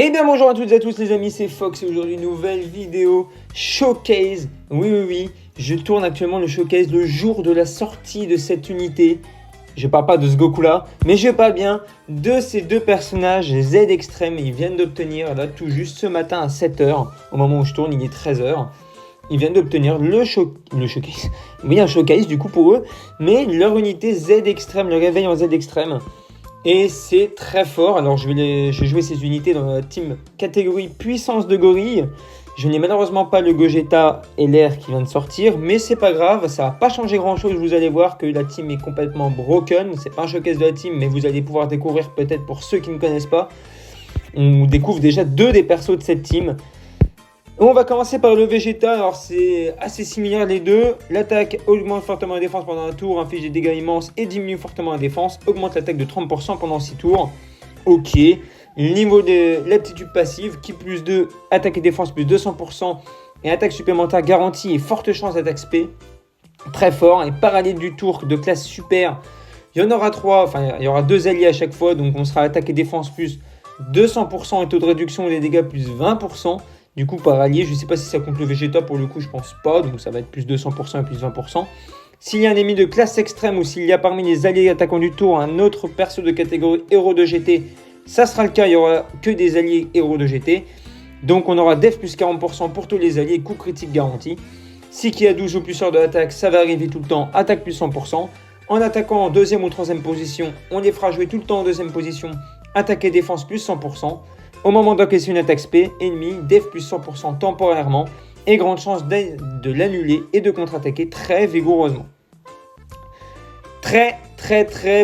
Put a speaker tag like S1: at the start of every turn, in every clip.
S1: Eh bien bonjour à toutes et à tous les amis, c'est Fox et aujourd'hui une nouvelle vidéo showcase. Oui, je tourne actuellement le showcase le jour de la sortie de cette unité. Je parle pas de ce Goku là, mais je parle bien de ces deux personnages Z Extreme. Ils viennent d'obtenir là tout juste ce matin à 7h, au moment où je tourne il est 13h. Ils viennent d'obtenir le showcase. Oui, un showcase du coup pour eux, mais leur unité Z Extreme, le réveil en Z Extreme. Et c'est très fort. Alors je vais jouer ces unités dans la team catégorie puissance de gorille. Je n'ai malheureusement pas le Gogeta LR qui vient de sortir, mais c'est pas grave, ça va pas changer grand chose. Vous allez voir que la team est complètement broken. C'est pas un showcase de la team, mais vous allez pouvoir découvrir peut-être pour ceux qui ne connaissent pas. On découvre déjà deux des persos de cette team. On va commencer par le Vegeta, alors c'est assez similaire les deux. L'attaque augmente fortement la défense pendant un tour, inflige des dégâts immenses et diminue fortement la défense. Augmente l'attaque de 30% pendant 6 tours. Ok. Niveau de l'aptitude passive, qui plus 2, attaque et défense plus 200%. Et attaque supplémentaire garantie et forte chance d'attaque SP. Très fort. Et parallèle du tour de classe super, il y en aura 3, enfin il y aura 2 alliés à chaque fois. Donc on sera attaque et défense plus 200% et taux de réduction des dégâts plus 20%. Du coup, par allié, je ne sais pas si ça compte le Vegeta, pour le coup, je pense pas. Donc, ça va être plus 200% et plus 20%. S'il y a un ennemi de classe extrême ou s'il y a parmi les alliés attaquants du tour un autre perso de catégorie héros de GT, ça sera le cas. Il n'y aura que des alliés héros de GT. Donc, on aura def plus 40% pour tous les alliés, coup critique garanti. Si qui a 12 ou plus heures de l'attaque, ça va arriver tout le temps, attaque plus 100%. En attaquant en deuxième ou troisième position, on les fera jouer tout le temps en deuxième position, attaque et défense plus 100%. Au moment d'encaisser une attaque SP, ennemi, def plus 100% temporairement et grande chance de l'annuler et de contre-attaquer très vigoureusement. Très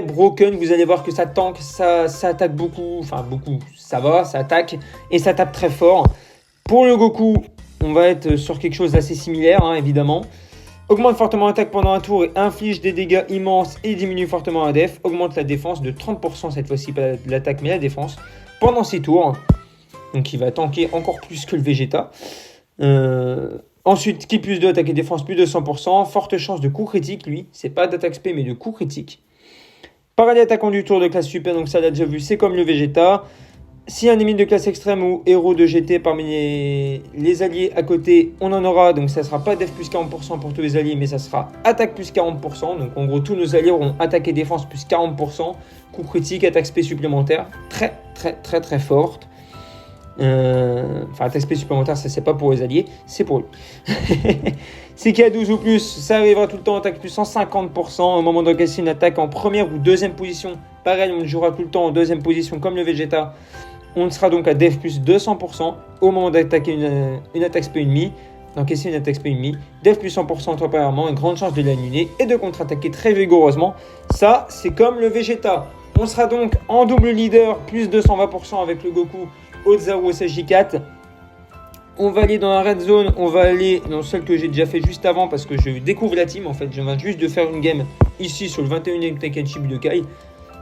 S1: broken, vous allez voir que ça tank, ça attaque beaucoup, ça va, ça attaque et ça tape très fort. Pour le Goku, on va être sur quelque chose d'assez similaire, évidemment. Augmente fortement l'attaque pendant un tour et inflige des dégâts immenses et diminue fortement la def. Augmente la défense de 30% cette fois-ci, pas l'attaque mais la défense, pendant 6 tours. Donc il va tanker encore plus que le Vegeta. Ensuite, qui plus 2, attaque et défense plus de 100%. Forte chance de coup critique, lui. C'est pas d'attaque SP mais de coup critique. Paradis attaquant du tour de classe super, donc ça l'a déjà vu, c'est comme le Vegeta. Si un ennemi de classe extrême ou héros de GT parmi les alliés à côté, on en aura. Donc ça sera pas def plus 40% pour tous les alliés, mais ça sera attaque plus 40%. Donc en gros, tous nos alliés auront attaque et défense plus 40%. Coup critique, attaque SP supplémentaire. Très forte. Attaque SP supplémentaire, ça c'est pas pour les alliés, c'est pour lui. Si qui a 12 ou plus, ça arrivera tout le temps, attaque plus 150%. Au moment d'encaisser une attaque en première ou deuxième position, pareil, on jouera tout le temps en deuxième position comme le Vegeta. On sera donc à def plus 200% au moment d'attaquer une attaque SP ennemie, d'encaisser une attaque SP ennemie, def plus 100% temporairement, une grande chance de l'annuler et de contre-attaquer très vigoureusement. Ça, c'est comme le Vegeta. On sera donc en double leader, plus 220% avec le Goku, Ozaru SSJ4. On va aller dans la red zone, on va aller dans celle que j'ai déjà fait juste avant parce que je découvre la team en fait. Je viens juste de faire une game ici sur le 21e Tenkaichi Budokai.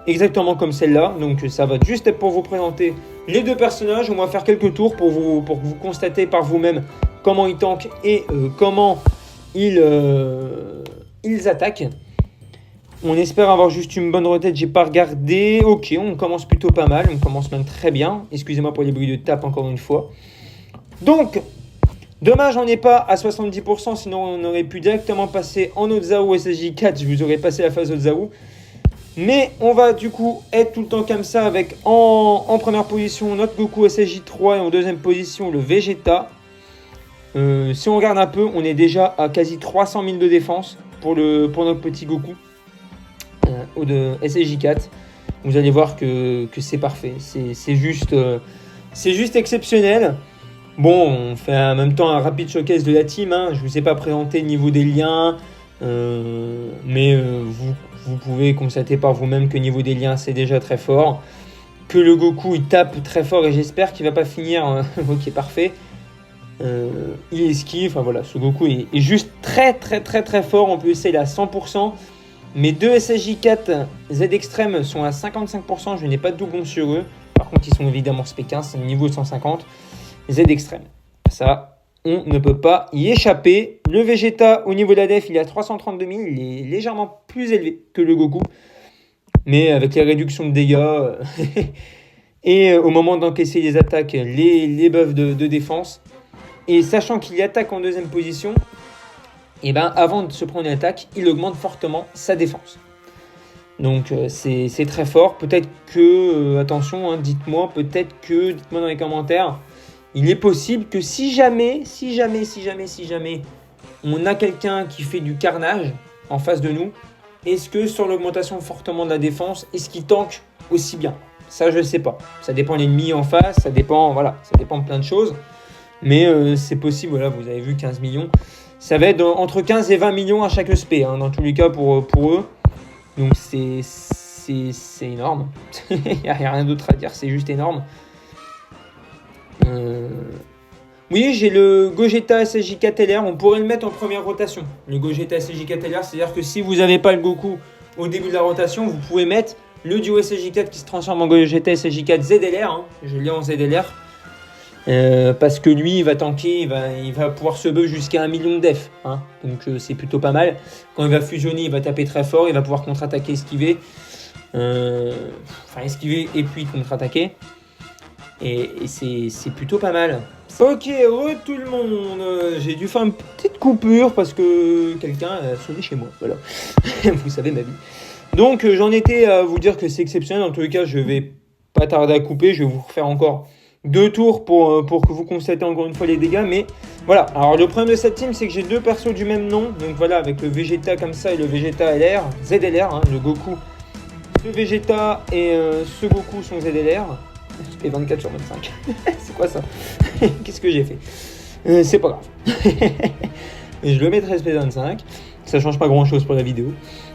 S1: Exactement comme celle-là, donc ça va juste être pour vous présenter les deux personnages. On va faire quelques tours pour que vous constatez par vous-même comment ils tankent et comment ils attaquent. On espère avoir juste une bonne retraite, j'ai pas regardé. Ok, on commence plutôt pas mal, on commence même très bien. Excusez-moi pour les bruits de tape encore une fois. Donc, dommage on n'est pas à 70%, sinon on aurait pu directement passer en Ozaru SSJ4, je vous aurais passé la phase Ozaru. Mais on va du coup être tout le temps comme ça avec en première position notre Goku SSJ3 et en deuxième position le Vegeta. Si on regarde un peu, on est déjà à quasi 300 000 de défense pour notre petit Goku de SSJ4. Vous allez voir que c'est parfait, c'est juste exceptionnel. Bon, on fait en même temps un rapide showcase de la team, je ne vous ai pas présenté le niveau des liens, mais vous pouvez constater par vous-même que niveau des liens c'est déjà très fort, que le Goku il tape très fort et j'espère qu'il va pas finir ok parfait, il esquive, voilà, ce Goku est juste très fort. On peut essayer à 100%. Mes deux SSJ4 Z Extreme sont à 55%, je n'ai pas de doublon sur eux, par contre ils sont évidemment SP15, c'est niveau 150. Z Extreme, ça on ne peut pas y échapper. Le Vegeta au niveau de la def il est à 332 000, il est légèrement plus élevé que le Goku, mais avec les réductions de dégâts et au moment d'encaisser les attaques, les buffs de défense. Et sachant qu'il attaque en deuxième position, et ben avant de se prendre une attaque, il augmente fortement sa défense. Donc c'est très fort. Peut-être que, attention, hein, dites-moi dans les commentaires, il est possible que si jamais, on a quelqu'un qui fait du carnage en face de nous, est-ce que sur l'augmentation fortement de la défense, est-ce qu'il tank aussi bien? Ça, je ne sais pas. Ça dépend de l'ennemi en face, ça dépend de plein de choses. Mais c'est possible, voilà, vous avez vu 15 millions. Ça va être entre 15 et 20 millions à chaque SP, hein, dans tous les cas pour eux. Donc c'est énorme. Il n'y a rien d'autre à dire, c'est juste énorme. Oui, j'ai le Gogeta SSJ4 LR, on pourrait le mettre en première rotation. Le Gogeta SSJ4 LR, c'est-à-dire que si vous n'avez pas le Goku au début de la rotation, vous pouvez mettre le duo SSJ4 qui se transforme en Gogeta SSJ4 ZLR. Hein, je l'ai en ZLR. Parce que lui, il va tanker, il va pouvoir se buff jusqu'à 1 million de def. Hein, donc c'est plutôt pas mal. Quand il va fusionner, il va taper très fort, il va pouvoir contre-attaquer, esquiver. Esquiver et puis contre-attaquer. Et c'est plutôt pas mal. Ok, tout le monde. J'ai dû faire une petite coupure parce que quelqu'un a sonné chez moi. Voilà. Vous savez ma vie. Donc j'en étais à vous dire que c'est exceptionnel. En tous les cas, je vais pas tarder à couper. Je vais vous refaire encore 2 tours pour que vous constatez encore une fois les dégâts. Mais voilà. Alors le problème de cette team, c'est que j'ai 2 persos du même nom. Donc voilà, avec le Vegeta comme ça et le Vegeta LR, ZLR, hein, le Goku. Ce Vegeta et ce Goku sont ZLR. Je fais 24 sur 25. C'est quoi ça? Qu'est-ce que j'ai fait? C'est pas grave. Je le mettrai SP25. Ça change pas grand chose pour la vidéo.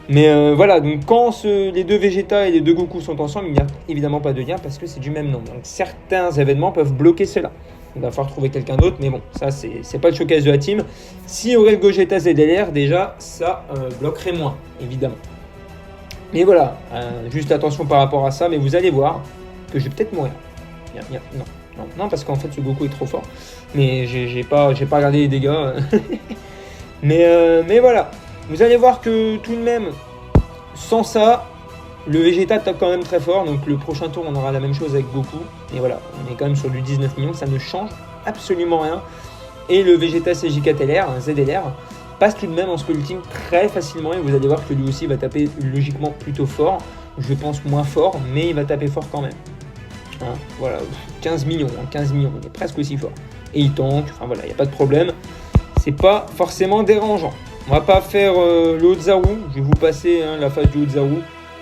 S1: Mais voilà, donc quand les 2 Vegeta et les 2 Goku sont ensemble, il n'y a évidemment pas de lien parce que c'est du même nom. Donc certains événements peuvent bloquer cela. Il va falloir trouver quelqu'un d'autre, mais bon, ça c'est pas le showcase de la team. S'il y aurait le Gogeta ZLR, déjà, ça bloquerait moins, évidemment. Mais voilà, juste attention par rapport à ça, mais vous allez voir que je vais peut-être mourir. Non, parce qu'en fait ce Goku est trop fort. Mais j'ai pas regardé les dégâts. mais voilà, vous allez voir que tout de même, sans ça, le Vegeta tape quand même très fort. Donc le prochain tour, on aura la même chose avec Goku. Et voilà, on est quand même sur du 19 millions, ça ne change absolument rien. Et le Vegeta CJ4LR, un ZLR, passe tout de même en Skull Ultime très facilement. Et vous allez voir que lui aussi va taper logiquement plutôt fort. Je pense moins fort, mais il va taper fort quand même. Hein, voilà, 15 millions, il est presque aussi fort. Et il tank, enfin voilà, il n'y a pas de problème. C'est pas forcément dérangeant. On va pas faire le Haut-Zaru. Je vais vous passer la phase du Haut-Zaru.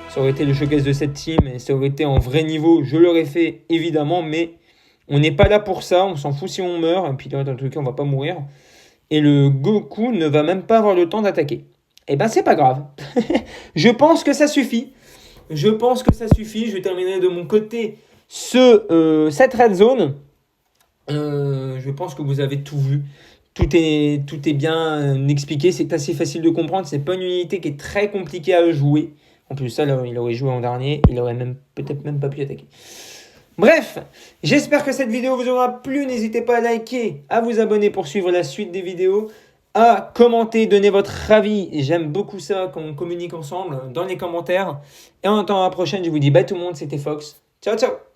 S1: Ça aurait été le showcase de cette team et ça aurait été en vrai niveau. Je l'aurais fait évidemment, mais on n'est pas là pour ça. On s'en fout si on meurt. Et puis dans le truc, on va pas mourir. Et le Goku ne va même pas avoir le temps d'attaquer. Et ben c'est pas grave. Je pense que ça suffit. Je terminerai de mon côté cette red zone. Je pense que vous avez tout vu. Tout est bien expliqué. C'est assez facile de comprendre. C'est pas une unité qui est très compliquée à jouer. En plus, ça, là, il aurait joué en dernier. Il aurait peut-être même pas pu attaquer. Bref, j'espère que cette vidéo vous aura plu. N'hésitez pas à liker, à vous abonner pour suivre la suite des vidéos, à commenter, donner votre avis. J'aime beaucoup ça quand on communique ensemble dans les commentaires. Et en attendant la prochaine, je vous dis bye tout le monde, c'était Fox. Ciao, ciao!